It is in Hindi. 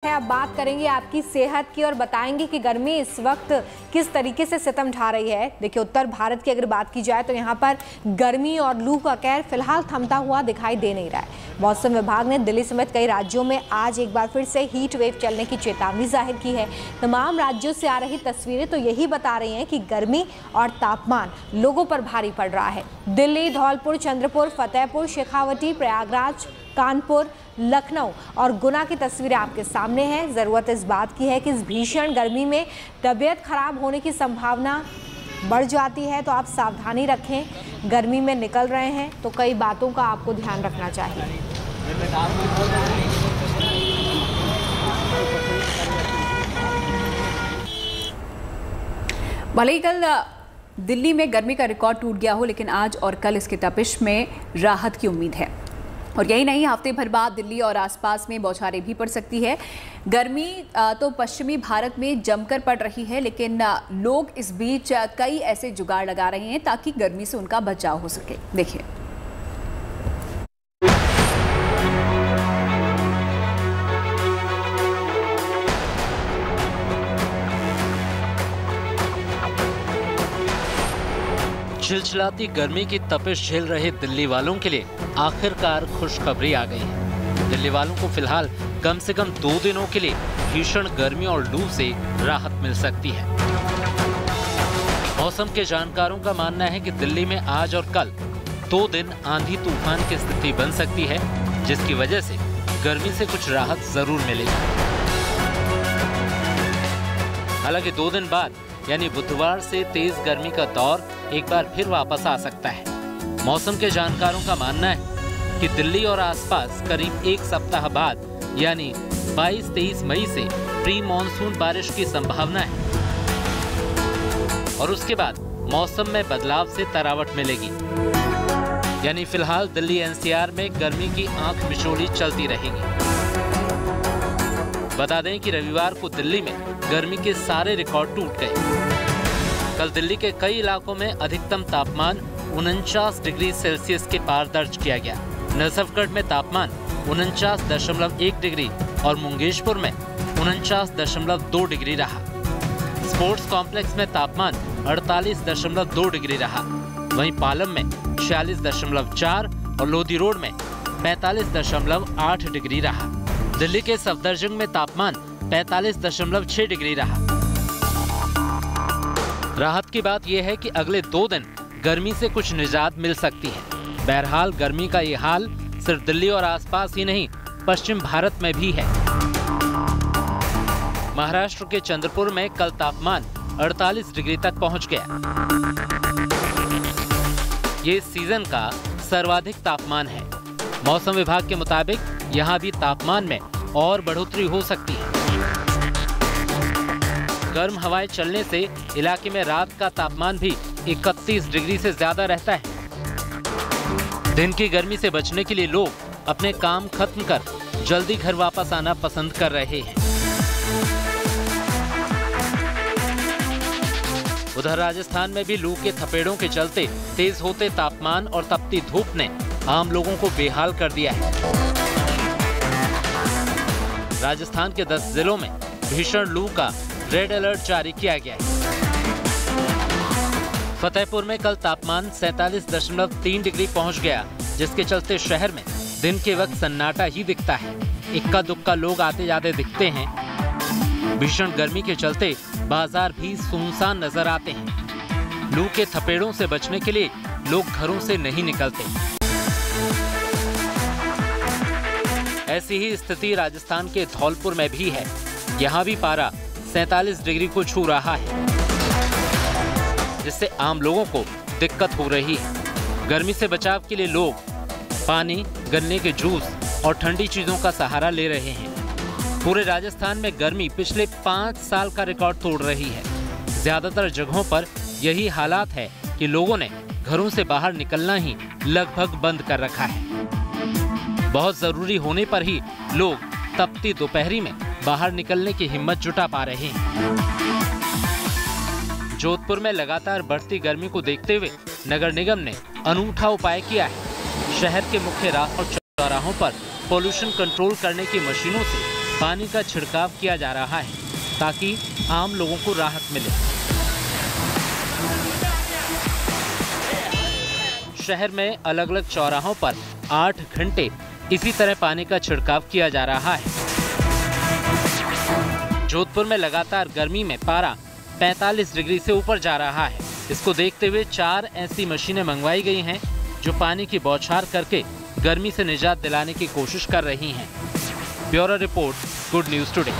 अब बात करेंगे आपकी सेहत की और बताएंगे कि गर्मी इस वक्त किस तरीके से सितम ढा रही है। देखिए, उत्तर भारत की अगर बात की जाए तो यहाँ पर गर्मी और लू का कहर फिलहाल थमता हुआ दिखाई दे नहीं रहा है। मौसम विभाग ने दिल्ली समेत कई राज्यों में आज एक बार फिर से हीट वेव चलने की चेतावनी जाहिर की है। तमाम राज्यों से आ रही तस्वीरें तो यही बता रही हैं कि गर्मी और तापमान लोगों पर भारी पड़ रहा है। दिल्ली, धौलपुर, चंद्रपुर, फतेहपुर, शेखावटी, प्रयागराज, कानपुर, लखनऊ और गुना की तस्वीरें आपके सामने हैं। ज़रूरत इस बात की है कि इस भीषण गर्मी में तबीयत खराब होने की संभावना बढ़ जाती है, तो आप सावधानी रखें। गर्मी में निकल रहे हैं तो कई बातों का आपको ध्यान रखना चाहिए। भले ही कल दिल्ली में गर्मी का रिकॉर्ड टूट गया हो, लेकिन आज और कल इसकी तपिश में राहत की उम्मीद है। और यही नहीं, हफ्ते भर बाद दिल्ली और आसपास में बौछारें भी पड़ सकती है। गर्मी तो पश्चिमी भारत में जमकर पड़ रही है, लेकिन लोग इस बीच कई ऐसे जुगाड़ लगा रहे हैं ताकि गर्मी से उनका बचाव हो सके। देखिए, चिलचिलाती गर्मी की तपिश झेल रहे दिल्ली वालों के लिए आखिरकार खुशखबरी आ गई है। दिल्ली वालों को फिलहाल कम से कम 2 दिनों के लिए भीषण गर्मी और लू से राहत मिल सकती है। मौसम के जानकारों का मानना है कि दिल्ली में आज और कल 2 दिन आंधी तूफान की स्थिति बन सकती है, जिसकी वजह से गर्मी से कुछ राहत जरूर मिलेगी। हालांकि 2 दिन बाद यानी बुधवार से तेज गर्मी का दौर एक बार फिर वापस आ सकता है। मौसम के जानकारों का मानना है कि दिल्ली और आसपास करीब 1 सप्ताह बाद यानी 22-23 मई से प्री मॉनसून बारिश की संभावना है और उसके बाद मौसम में बदलाव से तरावट मिलेगी। यानी फिलहाल दिल्ली एनसीआर में गर्मी की आंख मिचौली चलती रहेगी। बता दें कि रविवार को दिल्ली में गर्मी के सारे रिकॉर्ड टूट गए। कल दिल्ली के कई इलाकों में अधिकतम तापमान 49 डिग्री सेल्सियस के पार दर्ज किया गया। नजफगढ़ में तापमान 49.1 डिग्री और मुंगेशपुर में 49.2 डिग्री रहा। स्पोर्ट्स कॉम्प्लेक्स में तापमान 48.2 डिग्री रहा। वहीं पालम में 46.4 और लोधी रोड में 45.8 डिग्री रहा। दिल्ली के सफदरजंग में तापमान 45.6 डिग्री रहा। राहत की बात यह है कि अगले 2 दिन गर्मी से कुछ निजात मिल सकती है। बहरहाल गर्मी का ये हाल सिर्फ दिल्ली और आसपास ही नहीं, पश्चिम भारत में भी है। महाराष्ट्र के चंद्रपुर में कल तापमान 48 डिग्री तक पहुंच गया। ये इस सीजन का सर्वाधिक तापमान है। मौसम विभाग के मुताबिक यहाँ भी तापमान में और बढ़ोतरी हो सकती है। गर्म हवाएं चलने से इलाके में रात का तापमान भी 31 डिग्री से ज्यादा रहता है। दिन की गर्मी से बचने के लिए लोग अपने काम खत्म कर जल्दी घर वापस आना पसंद कर रहे हैं। उधर राजस्थान में भी लू के थपेड़ों के चलते तेज होते तापमान और तपती धूप ने आम लोगों को बेहाल कर दिया है। राजस्थान के 10 जिलों में भीषण लू का रेड अलर्ट जारी किया गया है। फतेहपुर में कल तापमान 47.3 डिग्री पहुंच गया, जिसके चलते शहर में दिन के वक्त सन्नाटा ही दिखता है। इक्का दुक्का लोग आते जाते दिखते हैं। भीषण गर्मी के चलते बाजार भी सुनसान नजर आते हैं। लू के थपेड़ों से बचने के लिए लोग घरों से नहीं निकलते। ऐसी ही स्थिति राजस्थान के धौलपुर में भी है। यहाँ भी पारा 47 डिग्री को छू रहा है, जिससे आम लोगों को दिक्कत हो रही है। गर्मी से बचाव के लिए लोग पानी, गन्ने के जूस और ठंडी चीजों का सहारा ले रहे हैं। पूरे राजस्थान में गर्मी पिछले 5 साल का रिकॉर्ड तोड़ रही है। ज्यादातर जगहों पर यही हालात है कि लोगों ने घरों से बाहर निकलना ही लगभग बंद कर रखा है। बहुत जरूरी होने पर ही लोग तपती दोपहरी में बाहर निकलने की हिम्मत जुटा पा रहे हैं। जोधपुर में लगातार बढ़ती गर्मी को देखते हुए नगर निगम ने अनूठा उपाय किया है। शहर के मुख्य राह और चौराहों पर पोल्यूशन कंट्रोल करने की मशीनों से पानी का छिड़काव किया जा रहा है ताकि आम लोगों को राहत मिले। शहर में अलग अलग चौराहों पर 8 घंटे इसी तरह पानी का छिड़काव किया जा रहा है। जोधपुर में लगातार गर्मी में पारा 45 डिग्री से ऊपर जा रहा है। इसको देखते हुए 4 ऐसी मशीनें मंगवाई गई हैं जो पानी की बौछार करके गर्मी से निजात दिलाने की कोशिश कर रही हैं। Bureau report, good news today.